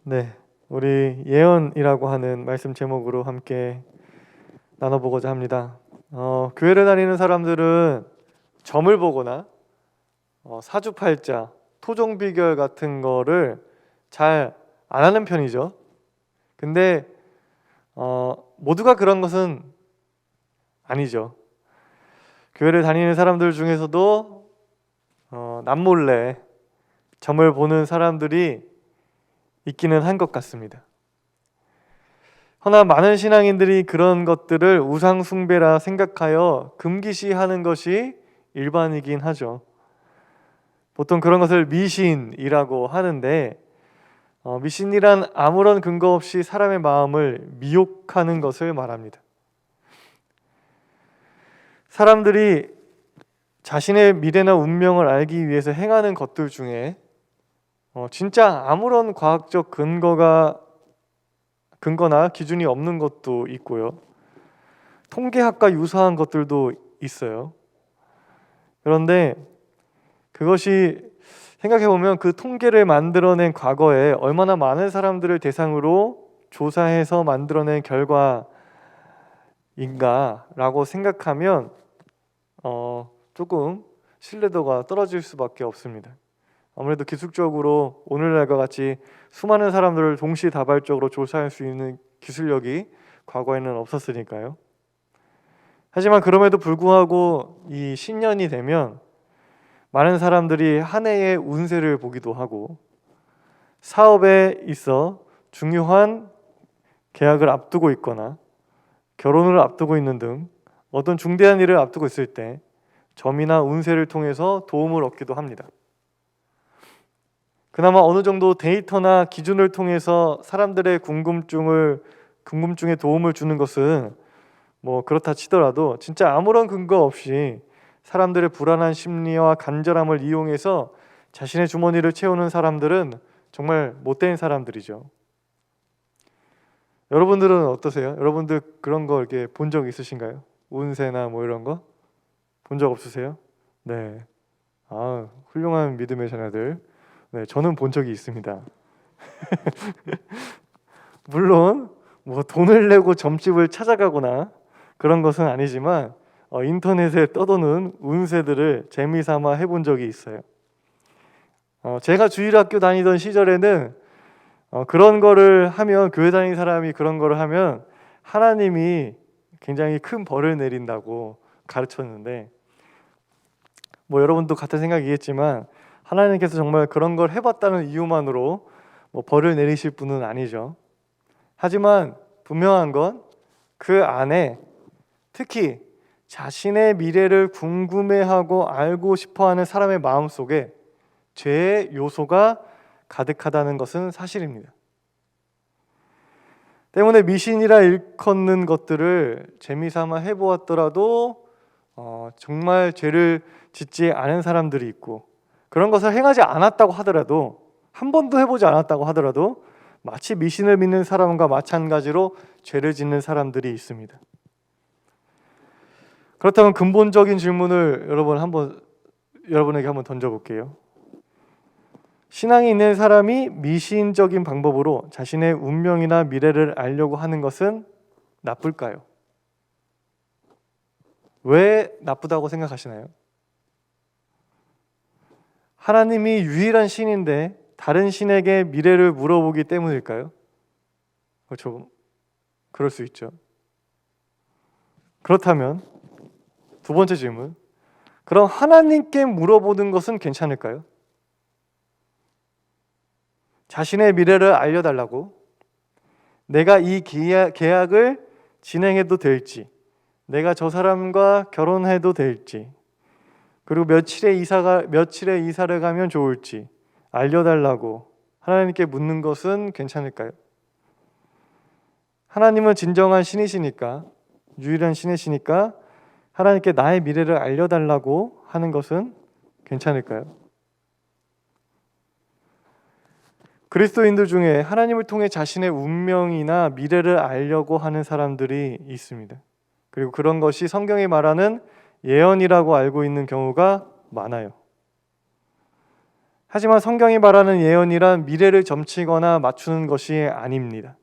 네, 우리 예언이라고 하는 말씀 제목으로 함께 나눠보고자 합니다. 교회를 다니는 사람들은 점을 보거나 사주팔자, 토종비결 같은 거를 잘 안 하는 편이죠. 근데 모두가 그런 것은 아니죠. 교회를 다니는 사람들 중에서도 남몰래 점을 보는 사람들이 있기는 한 것 같습니다. 허나 많은 신앙인들이 그런 것들을 우상 숭배라 생각하여 금기시하는 것이 일반이긴 하죠. 보통 그런 것을 미신이라고 하는데 미신이란 아무런 근거 없이 사람의 마음을 미혹하는 것을 말합니다. 사람들이 자신의 미래나 운명을 알기 위해서 행하는 것들 중에 진짜 아무런 과학적 근거나 기준이 없는 것도 있고요. 통계학과 유사한 것들도 있어요. 그런데 그것이 생각해보면 그 통계를 만들어낸 과거에 얼마나 많은 사람들을 대상으로 조사해서 만들어낸 결과인가라고 생각하면 조금 신뢰도가 떨어질 수밖에 없습니다. 아무래도 기술적으로 오늘날과 같이 수많은 사람들을 동시다발적으로 조사할 수 있는 기술력이 과거에는 없었으니까요. 하지만 그럼에도 불구하고 이 신년이 되면 많은 사람들이 한 해의 운세를 보기도 하고 사업에 있어 중요한 계약을 앞두고 있거나 결혼을 앞두고 있는 등 어떤 중대한 일을 앞두고 있을 때 점이나 운세를 통해서 도움을 얻기도 합니다. 그나마 어느 정도 데이터나 기준을 통해서 사람들의 궁금증에 도움을 주는 것은 그렇다 치더라도 진짜 아무런 근거 없이 사람들의 불안한 심리와 간절함을 이용해서 자신의 주머니를 채우는 사람들은 정말 못된 사람들이죠. 여러분들은 어떠세요? 여러분들 그런 거 이렇게 본 적 있으신가요? 운세나 이런 거? 본 적 없으세요? 네. 훌륭한 믿음의 자녀들. 네, 저는 본 적이 있습니다. 물론 돈을 내고 점집을 찾아가거나 그런 것은 아니지만 인터넷에 떠도는 운세들을 재미삼아 해본 적이 있어요. 제가 주일학교 다니던 시절에는 그런 거를 하면 교회 다니는 사람이 그런 거를 하면 하나님이 굉장히 큰 벌을 내린다고 가르쳤는데 여러분도 같은 생각이겠지만 하나님께서 정말 그런 걸 해봤다는 이유만으로 벌을 내리실 분은 아니죠. 하지만 분명한 건 그 안에 특히 자신의 미래를 궁금해하고 알고 싶어하는 사람의 마음속에 죄의 요소가 가득하다는 것은 사실입니다. 때문에 미신이라 일컫는 것들을 재미삼아 해보았더라도 정말 죄를 짓지 않은 사람들이 있고 그런 것을 행하지 않았다고 하더라도 한 번도 해보지 않았다고 하더라도 마치 미신을 믿는 사람과 마찬가지로 죄를 짓는 사람들이 있습니다. 그렇다면 근본적인 질문을 여러분에게 한번 던져볼게요. 신앙이 있는 사람이 미신적인 방법으로 자신의 운명이나 미래를 알려고 하는 것은 나쁠까요? 왜 나쁘다고 생각하시나요? 하나님이 유일한 신인데 다른 신에게 미래를 물어보기 때문일까요? 그렇죠. 그럴 수 있죠. 그렇다면 두 번째 질문. 그럼 하나님께 물어보는 것은 괜찮을까요? 자신의 미래를 알려달라고 내가 이 계약을 진행해도 될지 내가 저 사람과 결혼해도 될지 그리고 며칠에 이사를 가면 좋을지 알려달라고 하나님께 묻는 것은 괜찮을까요? 하나님은 진정한 신이시니까 유일한 신이시니까 하나님께 나의 미래를 알려달라고 하는 것은 괜찮을까요? 그리스도인들 중에 하나님을 통해 자신의 운명이나 미래를 알려고 하는 사람들이 있습니다. 그리고 그런 것이 성경이 말하는 예언이라고 알고 있는 경우가 많아요. 하지만 성경이 말하는 예언이란 미래를 점치거나 맞추는 것이 아닙니다.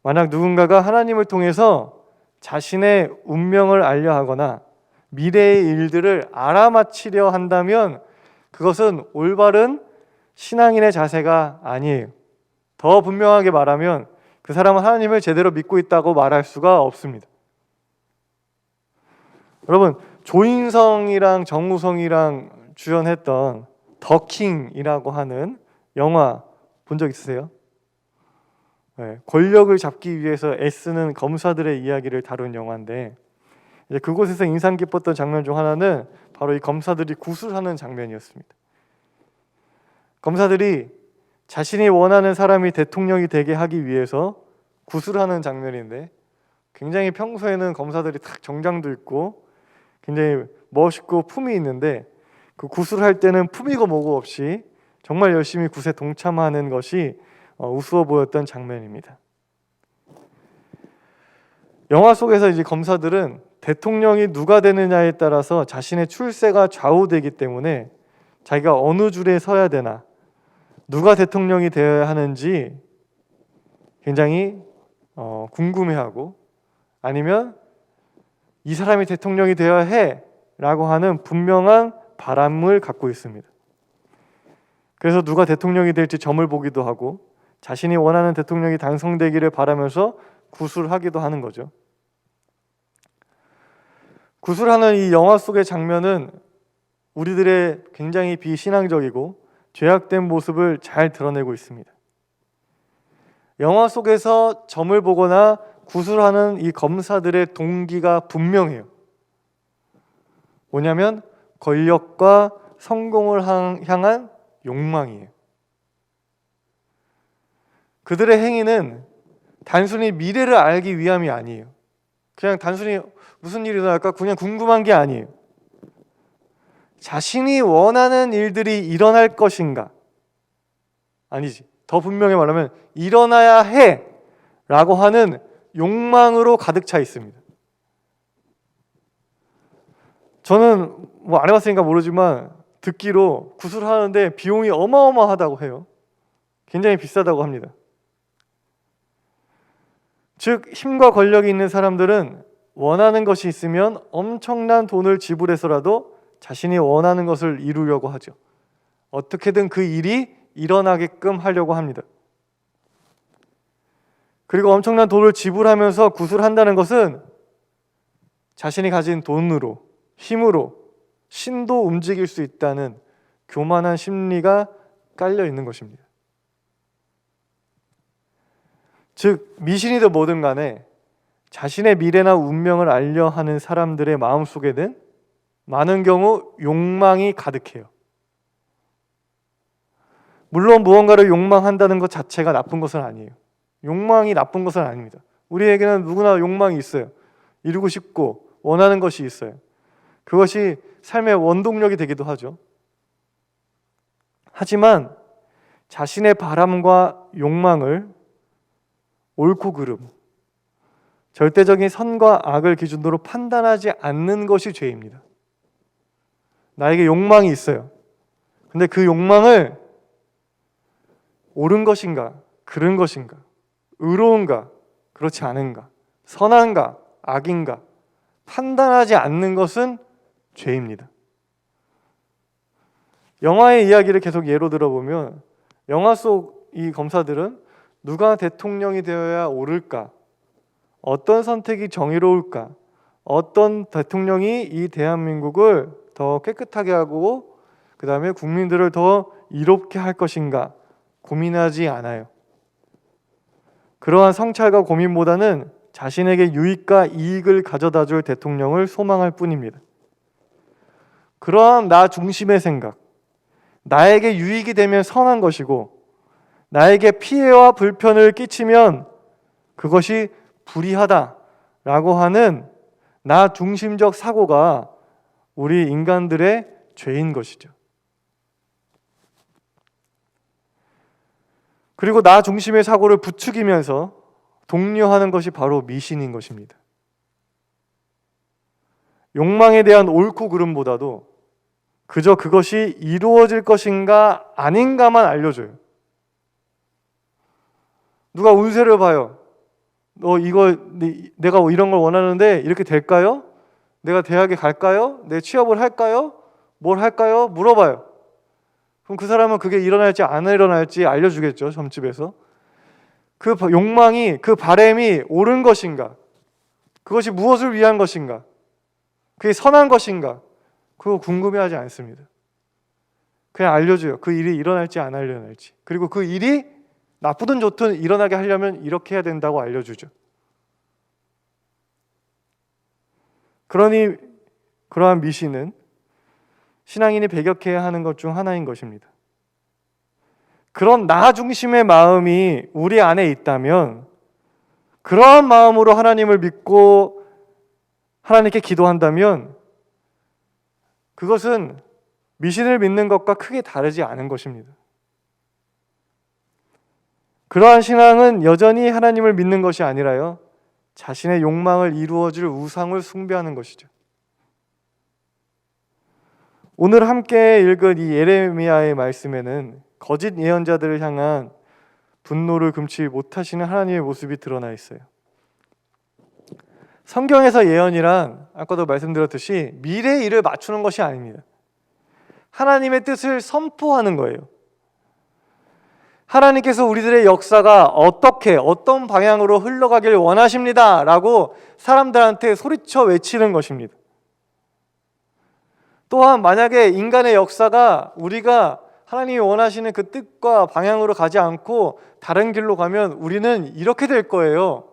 만약 누군가가 하나님을 통해서 자신의 운명을 알려하거나 미래의 일들을 알아맞히려 한다면 그것은 올바른 신앙인의 자세가 아니에요. 더 분명하게 말하면 그 사람은 하나님을 제대로 믿고 있다고 말할 수가 없습니다. 여러분, 조인성이랑 정우성이랑 주연했던 더킹이라고 하는 영화 본 적 있으세요? 네, 권력을 잡기 위해서 애쓰는 검사들의 이야기를 다룬 영화인데, 이제 그곳에서 인상 깊었던 장면 중 하나는 바로 이 검사들이 구술하는 장면이었습니다. 검사들이 자신이 원하는 사람이 대통령이 되게 하기 위해서 구술하는 장면인데, 굉장히 평소에는 검사들이 딱 정장도 입고 굉장히 멋있고 품이 있는데, 그 구술할 때는 품이고 뭐고 없이 정말 열심히 굿에 동참하는 것이 우스워 보였던 장면입니다. 영화 속에서 이제 검사들은 대통령이 누가 되느냐에 따라서 자신의 출세가 좌우되기 때문에 자기가 어느 줄에 서야 되나, 누가 대통령이 되어야 하는지 굉장히 궁금해하고, 아니면 이 사람이 대통령이 되어야 해라고 하는 분명한 바람을 갖고 있습니다. 그래서 누가 대통령이 될지 점을 보기도 하고 자신이 원하는 대통령이 당선되기를 바라면서 구술하기도 하는 거죠. 구술하는 이 영화 속의 장면은 우리들의 굉장히 비신앙적이고 죄악된 모습을 잘 드러내고 있습니다. 영화 속에서 점을 보거나 구술하는 이 검사들의 동기가 분명해요. 뭐냐면 권력과 성공을 향한 욕망이에요. 그들의 행위는 단순히 미래를 알기 위함이 아니에요. 그냥 단순히 무슨 일이 일어날까 그냥 궁금한 게 아니에요. 자신이 원하는 일들이 일어날 것인가? 아니지. 더 분명히 말하면 일어나야 해 라고 하는 욕망으로 가득 차 있습니다. 저는 뭐 안 해봤으니까 모르지만 듣기로 구술하는데 비용이 어마어마하다고 해요. 굉장히 비싸다고 합니다. 즉 힘과 권력이 있는 사람들은 원하는 것이 있으면 엄청난 돈을 지불해서라도 자신이 원하는 것을 이루려고 하죠. 어떻게든 그 일이 일어나게끔 하려고 합니다. 그리고 엄청난 돈을 지불하면서 구술한다는 것은 자신이 가진 돈으로, 힘으로 신도 움직일 수 있다는 교만한 심리가 깔려 있는 것입니다. 즉 미신이든 뭐든 간에 자신의 미래나 운명을 알려 하는 사람들의 마음속에는 많은 경우 욕망이 가득해요. 물론 무언가를 욕망한다는 것 자체가 나쁜 것은 아니에요. 욕망이 나쁜 것은 아닙니다. 우리에게는 누구나 욕망이 있어요. 이루고 싶고 원하는 것이 있어요. 그것이 삶의 원동력이 되기도 하죠. 하지만 자신의 바람과 욕망을 옳고 그름, 절대적인 선과 악을 기준으로 판단하지 않는 것이 죄입니다. 나에게 욕망이 있어요. 근데 그 욕망을 옳은 것인가, 그른 것인가, 의로운가, 그렇지 않은가, 선한가, 악인가 판단하지 않는 것은 죄입니다. 영화의 이야기를 계속 예로 들어보면 영화 속 이 검사들은 누가 대통령이 되어야 옳을까, 어떤 선택이 정의로울까, 어떤 대통령이 이 대한민국을 더 깨끗하게 하고 그 다음에 국민들을 더 이롭게 할 것인가 고민하지 않아요. 그러한 성찰과 고민보다는 자신에게 유익과 이익을 가져다 줄 대통령을 소망할 뿐입니다. 그러한 나 중심의 생각, 나에게 유익이 되면 선한 것이고 나에게 피해와 불편을 끼치면 그것이 불의하다라고 하는 나 중심적 사고가 우리 인간들의 죄인 것이죠. 그리고 나 중심의 사고를 부추기면서 독려하는 것이 바로 미신인 것입니다. 욕망에 대한 옳고 그름보다도 그저 그것이 이루어질 것인가 아닌가만 알려줘요. 누가 운세를 봐요. 너 이거 내가 이런 걸 원하는데 이렇게 될까요? 내가 대학에 갈까요? 내 취업을 할까요? 뭘 할까요? 물어봐요. 그럼 그 사람은 그게 일어날지 안 일어날지 알려주겠죠. 점집에서. 그 욕망이, 그 바람이 옳은 것인가? 그것이 무엇을 위한 것인가? 그게 선한 것인가? 그거 궁금해하지 않습니다. 그냥 알려줘요. 그 일이 일어날지 안 일어날지. 그리고 그 일이 나쁘든 좋든 일어나게 하려면 이렇게 해야 된다고 알려주죠. 그러니 그러한 미신은 신앙인이 배격해야 하는 것 중 하나인 것입니다. 그런 나 중심의 마음이 우리 안에 있다면 그러한 마음으로 하나님을 믿고 하나님께 기도한다면 그것은 미신을 믿는 것과 크게 다르지 않은 것입니다. 그러한 신앙은 여전히 하나님을 믿는 것이 아니라요, 자신의 욕망을 이루어줄 우상을 숭배하는 것이죠. 오늘 함께 읽은 이 예레미야의 말씀에는 거짓 예언자들을 향한 분노를 금치 못하시는 하나님의 모습이 드러나 있어요. 성경에서 예언이란 아까도 말씀드렸듯이 미래의 일을 맞추는 것이 아닙니다. 하나님의 뜻을 선포하는 거예요. 하나님께서 우리들의 역사가 어떤 방향으로 흘러가길 원하십니다 라고 사람들한테 소리쳐 외치는 것입니다. 또한 만약에 인간의 역사가 우리가 하나님이 원하시는 그 뜻과 방향으로 가지 않고 다른 길로 가면 우리는 이렇게 될 거예요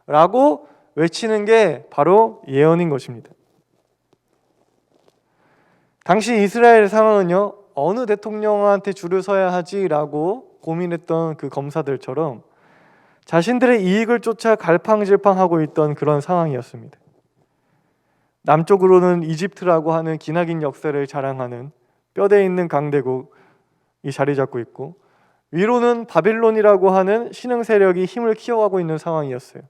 라고 외치는 게 바로 예언인 것입니다. 당시 이스라엘 상황은요, 어느 대통령한테 줄을 서야 하지라고 고민했던 그 검사들처럼 자신들의 이익을 쫓아 갈팡질팡하고 있던 그런 상황이었습니다. 남쪽으로는 이집트라고 하는 기나긴 역사를 자랑하는 뼈대 있는 강대국이 자리 잡고 있고, 위로는 바빌론이라고 하는 신흥 세력이 힘을 키워가고 있는 상황이었어요.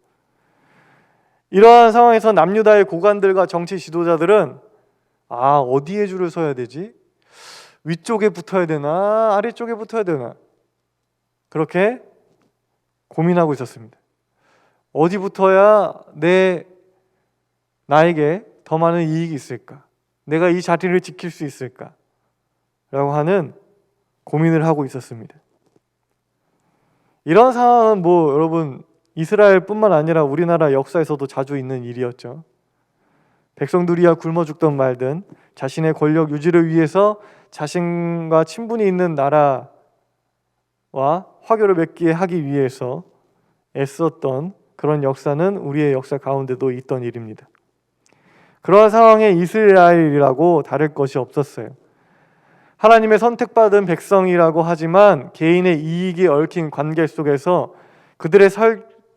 이러한 상황에서 남유다의 고관들과 정치 지도자들은 어디에 줄을 서야 되지? 위쪽에 붙어야 되나? 아래쪽에 붙어야 되나? 그렇게 고민하고 있었습니다. 어디 붙어야 나에게 더 많은 이익이 있을까? 내가 이 자리를 지킬 수 있을까? 라고 하는 고민을 하고 있었습니다. 이런 상황은 여러분 이스라엘뿐만 아니라 우리나라 역사에서도 자주 있는 일이었죠. 백성들이야 굶어 죽던 말든 자신의 권력 유지를 위해서 자신과 친분이 있는 나라와 화교를 맺게 하기 위해서 애썼던 그런 역사는 우리의 역사 가운데도 있던 일입니다. 그러한 상황에 이스라엘이라고 다를 것이 없었어요. 하나님의 선택받은 백성이라고 하지만 개인의 이익이 얽힌 관계 속에서 그들의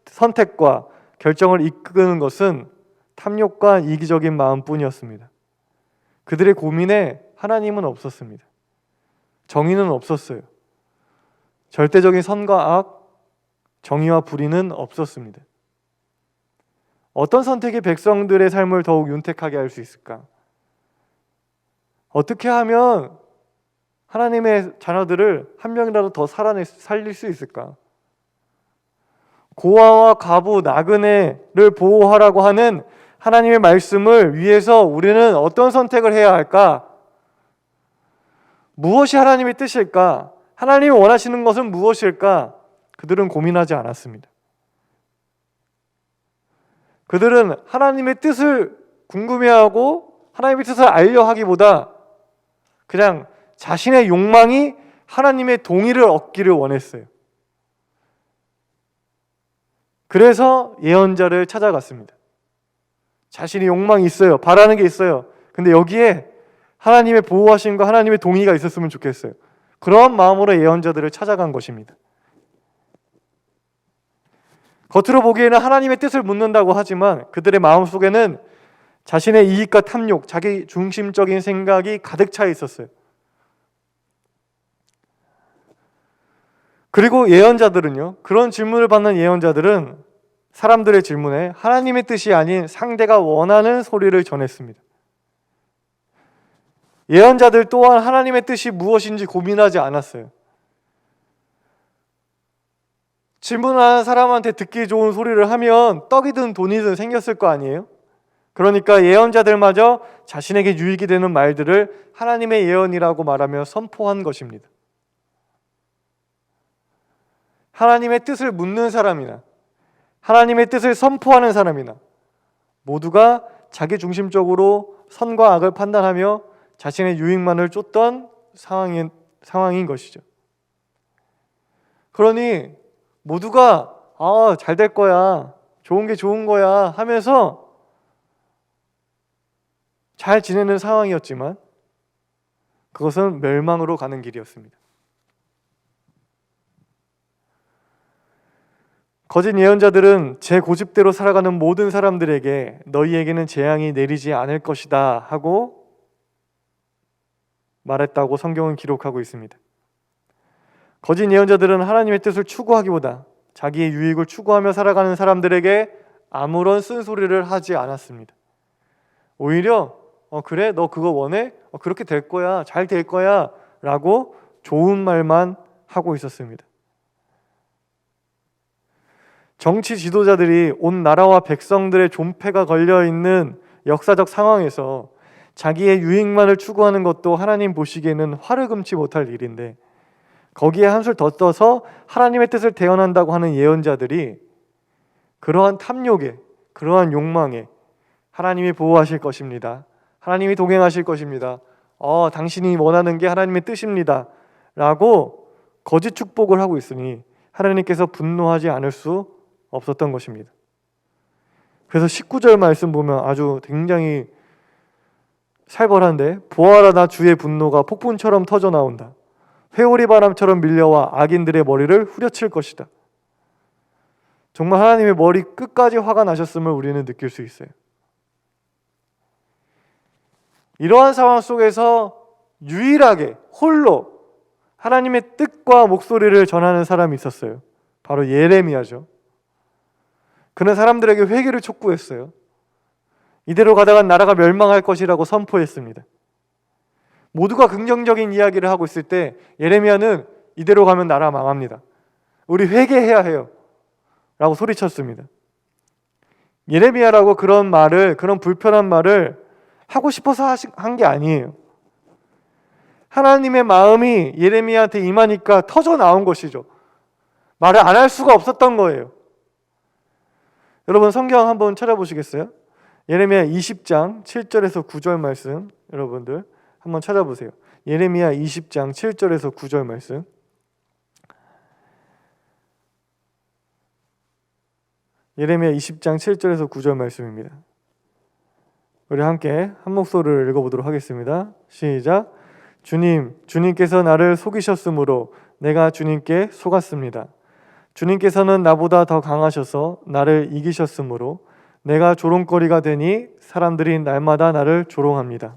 선택과 결정을 이끄는 것은 탐욕과 이기적인 마음뿐이었습니다. 그들의 고민에 하나님은 없었습니다. 정의는 없었어요. 절대적인 선과 악, 정의와 불의는 없었습니다. 어떤 선택이 백성들의 삶을 더욱 윤택하게 할 수 있을까? 어떻게 하면 하나님의 자녀들을 한 명이라도 더 살릴 수 있을까? 고아와 과부, 나그네를 보호하라고 하는 하나님의 말씀을 위해서 우리는 어떤 선택을 해야 할까? 무엇이 하나님의 뜻일까? 하나님이 원하시는 것은 무엇일까? 그들은 고민하지 않았습니다. 그들은 하나님의 뜻을 궁금해하고 하나님의 뜻을 알려 하기보다 그냥 자신의 욕망이 하나님의 동의를 얻기를 원했어요. 그래서 예언자를 찾아갔습니다. 자신이 욕망이 있어요. 바라는 게 있어요. 근데 여기에 하나님의 보호하심과 하나님의 동의가 있었으면 좋겠어요. 그런 마음으로 예언자들을 찾아간 것입니다. 겉으로 보기에는 하나님의 뜻을 묻는다고 하지만 그들의 마음속에는 자신의 이익과 탐욕, 자기 중심적인 생각이 가득 차 있었어요. 그리고 예언자들은요, 그런 질문을 받는 예언자들은 사람들의 질문에 하나님의 뜻이 아닌 상대가 원하는 소리를 전했습니다. 예언자들 또한 하나님의 뜻이 무엇인지 고민하지 않았어요. 질문하는 사람한테 듣기 좋은 소리를 하면 떡이든 돈이든 생겼을 거 아니에요? 그러니까 예언자들마저 자신에게 유익이 되는 말들을 하나님의 예언이라고 말하며 선포한 것입니다. 하나님의 뜻을 묻는 사람이나 하나님의 뜻을 선포하는 사람이나 모두가 자기 중심적으로 선과 악을 판단하며 자신의 유익만을 쫓던 상황인 것이죠. 그러니 모두가 잘 될 거야, 좋은 게 좋은 거야 하면서 잘 지내는 상황이었지만 그것은 멸망으로 가는 길이었습니다. 거짓 예언자들은 제 고집대로 살아가는 모든 사람들에게 너희에게는 재앙이 내리지 않을 것이다 하고 말했다고 성경은 기록하고 있습니다. 거짓 예언자들은 하나님의 뜻을 추구하기보다 자기의 유익을 추구하며 살아가는 사람들에게 아무런 쓴소리를 하지 않았습니다. 오히려 그래? 너 그거 원해? 그렇게 될 거야. 잘 될 거야. 라고 좋은 말만 하고 있었습니다. 정치 지도자들이 온 나라와 백성들의 존폐가 걸려있는 역사적 상황에서 자기의 유익만을 추구하는 것도 하나님 보시기에는 화를 금치 못할 일인데 거기에 한술 더 떠서 하나님의 뜻을 대언한다고 하는 예언자들이 그러한 탐욕에, 그러한 욕망에 하나님이 보호하실 것입니다. 하나님이 동행하실 것입니다. 당신이 원하는 게 하나님의 뜻입니다. 라고 거짓 축복을 하고 있으니 하나님께서 분노하지 않을 수 없었던 것입니다. 그래서 19절 말씀 보면 아주 굉장히 살벌한데 보아라 나 주의 분노가 폭풍처럼 터져 나온다. 회오리 바람처럼 밀려와 악인들의 머리를 후려칠 것이다. 정말 하나님의 머리 끝까지 화가 나셨음을 우리는 느낄 수 있어요. 이러한 상황 속에서 유일하게 홀로 하나님의 뜻과 목소리를 전하는 사람이 있었어요. 바로 예레미야죠. 그는 사람들에게 회개를 촉구했어요. 이대로 가다간 나라가 멸망할 것이라고 선포했습니다. 모두가 긍정적인 이야기를 하고 있을 때 예레미야는 이대로 가면 나라 망합니다. 우리 회개해야 해요. 라고 소리쳤습니다. 예레미야라고 그런 불편한 말을 하고 싶어서 한 게 아니에요. 하나님의 마음이 예레미야한테 임하니까 터져 나온 것이죠. 말을 안 할 수가 없었던 거예요. 여러분 성경 한번 찾아보시겠어요? 예레미야 20장 7절에서 9절 말씀 여러분들 한번 찾아보세요. 예레미야 20장 7절에서 9절 말씀. 예레미야 20장 7절에서 9절 말씀입니다. 우리 함께 한 목소리를 읽어보도록 하겠습니다. 시작. 주님께서 나를 속이셨으므로 내가 주님께 속았습니다. 주님께서는 나보다 더 강하셔서 나를 이기셨으므로 내가 조롱거리가 되니 사람들이 날마다 나를 조롱합니다.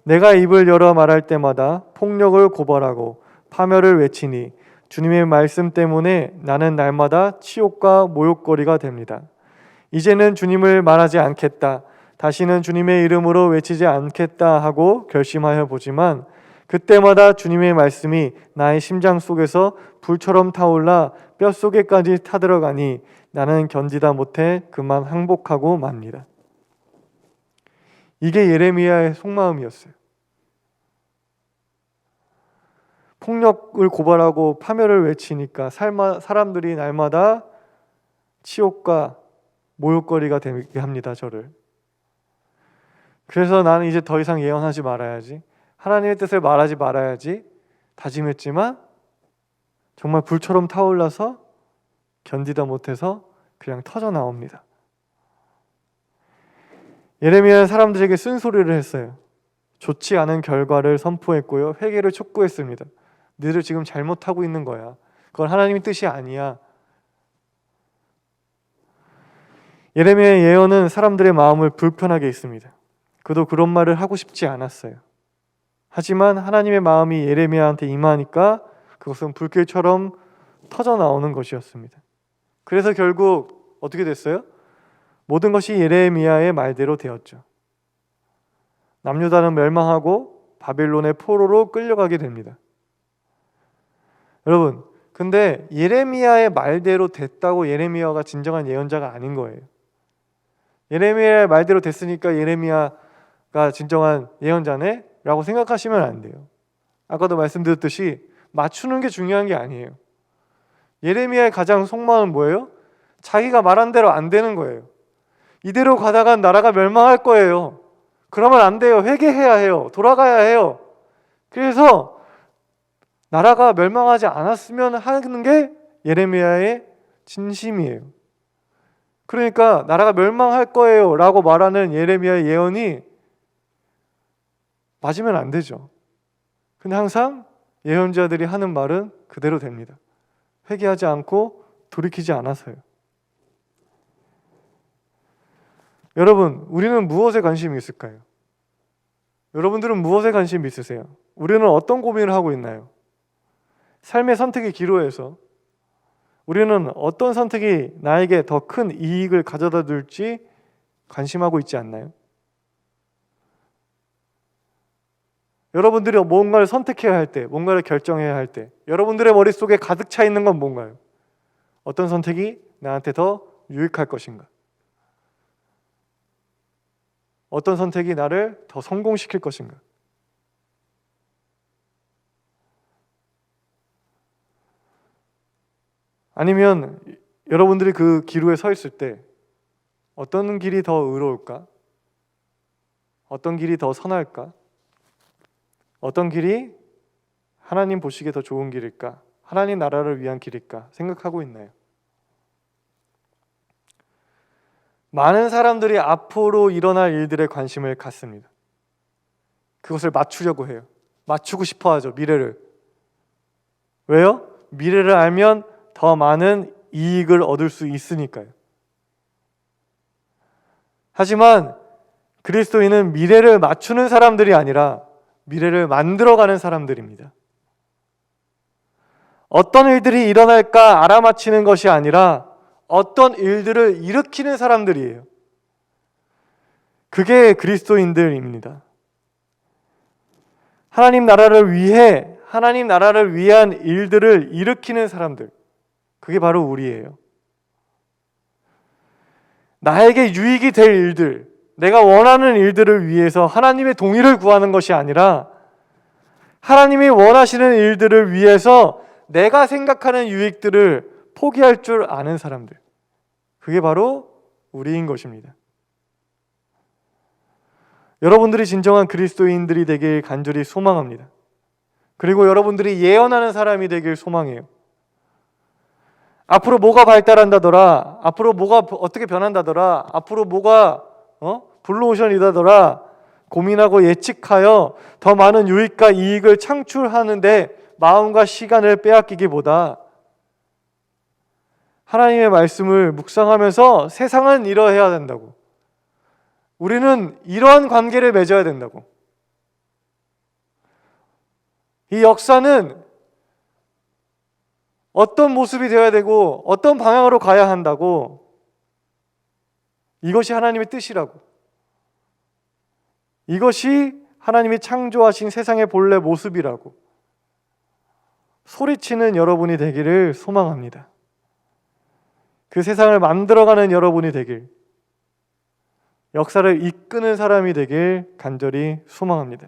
내가 입을 열어 말할 때마다 폭력을 고발하고 파멸을 외치니 주님의 말씀 때문에 나는 날마다 치욕과 모욕거리가 됩니다. 이제는 주님을 말하지 않겠다. 다시는 주님의 이름으로 외치지 않겠다 하고 결심하여 보지만 그때마다 주님의 말씀이 나의 심장 속에서 불처럼 타올라 뼛속에까지 타들어가니 나는 견디다 못해 그만 항복하고 맙니다. 이게 예레미야의 속마음이었어요. 폭력을 고발하고 파멸을 외치니까 사람들이 날마다 치욕과 모욕거리가 되게 합니다. 저를. 그래서 나는 이제 더 이상 예언하지 말아야지, 하나님의 뜻을 말하지 말아야지 다짐했지만 정말 불처럼 타올라서 견디다 못해서 그냥 터져 나옵니다. 예레미야는 사람들에게 쓴소리를 했어요. 좋지 않은 결과를 선포했고요. 회개를 촉구했습니다. 너희들 지금 잘못하고 있는 거야. 그건 하나님의 뜻이 아니야. 예레미야의 예언은 사람들의 마음을 불편하게 했습니다. 그도 그런 말을 하고 싶지 않았어요. 하지만 하나님의 마음이 예레미야한테 임하니까 그것은 불길처럼 터져 나오는 것이었습니다. 그래서 결국 어떻게 됐어요? 모든 것이 예레미야의 말대로 되었죠. 남유다는 멸망하고 바벨론의 포로로 끌려가게 됩니다. 여러분, 근데 예레미야의 말대로 됐다고 예레미야가 진정한 예언자가 아닌 거예요. 예레미야의 말대로 됐으니까 예레미야가 진정한 예언자네? 라고 생각하시면 안 돼요. 아까도 말씀드렸듯이 맞추는 게 중요한 게 아니에요. 예레미야의 가장 속마음은 뭐예요? 자기가 말한 대로 안 되는 거예요. 이대로 가다간 나라가 멸망할 거예요. 그러면 안 돼요. 회개해야 해요. 돌아가야 해요. 그래서 나라가 멸망하지 않았으면 하는 게 예레미야의 진심이에요. 그러니까 나라가 멸망할 거예요 라고 말하는 예레미야의 예언이 맞으면 안 되죠. 근데 항상 예언자들이 하는 말은 그대로 됩니다. 회개하지 않고 돌이키지 않아서요. 여러분, 우리는 무엇에 관심이 있을까요? 여러분들은 무엇에 관심이 있으세요? 우리는 어떤 고민을 하고 있나요? 삶의 선택의 기로에서 우리는 어떤 선택이 나에게 더 큰 이익을 가져다 줄지 관심하고 있지 않나요? 여러분들이 뭔가를 선택해야 할 때, 뭔가를 결정해야 할 때 여러분들의 머릿속에 가득 차 있는 건 뭔가요? 어떤 선택이 나한테 더 유익할 것인가? 어떤 선택이 나를 더 성공시킬 것인가? 아니면 여러분들이 그 기로에 서 있을 때 어떤 길이 더 의로울까? 어떤 길이 더 선할까? 어떤 길이 하나님 보시기에 더 좋은 길일까? 하나님 나라를 위한 길일까? 생각하고 있나요? 많은 사람들이 앞으로 일어날 일들에 관심을 갖습니다. 그것을 맞추려고 해요. 맞추고 싶어 하죠, 미래를. 왜요? 미래를 알면 더 많은 이익을 얻을 수 있으니까요. 하지만 그리스도인은 미래를 맞추는 사람들이 아니라 미래를 만들어가는 사람들입니다. 어떤 일들이 일어날까 알아맞히는 것이 아니라 어떤 일들을 일으키는 사람들이에요. 그게 그리스도인들입니다. 하나님 나라를 위해, 하나님 나라를 위한 일들을 일으키는 사람들, 그게 바로 우리예요. 나에게 유익이 될 일들, 내가 원하는 일들을 위해서 하나님의 동의를 구하는 것이 아니라 하나님이 원하시는 일들을 위해서 내가 생각하는 유익들을 포기할 줄 아는 사람들, 그게 바로 우리인 것입니다. 여러분들이 진정한 그리스도인들이 되길 간절히 소망합니다. 그리고 여러분들이 예언하는 사람이 되길 소망해요. 앞으로 뭐가 발달한다더라, 앞으로 뭐가 어떻게 변한다더라, 앞으로 뭐가 블루오션이다더라 고민하고 예측하여 더 많은 유익과 이익을 창출하는데 마음과 시간을 빼앗기기보다 하나님의 말씀을 묵상하면서 세상은 이러해야 된다고, 우리는 이러한 관계를 맺어야 된다고, 이 역사는 어떤 모습이 되어야 되고 어떤 방향으로 가야 한다고, 이것이 하나님의 뜻이라고, 이것이 하나님이 창조하신 세상의 본래 모습이라고 소리치는 여러분이 되기를 소망합니다. 그 세상을 만들어가는 여러분이 되길, 역사를 이끄는 사람이 되길 간절히 소망합니다.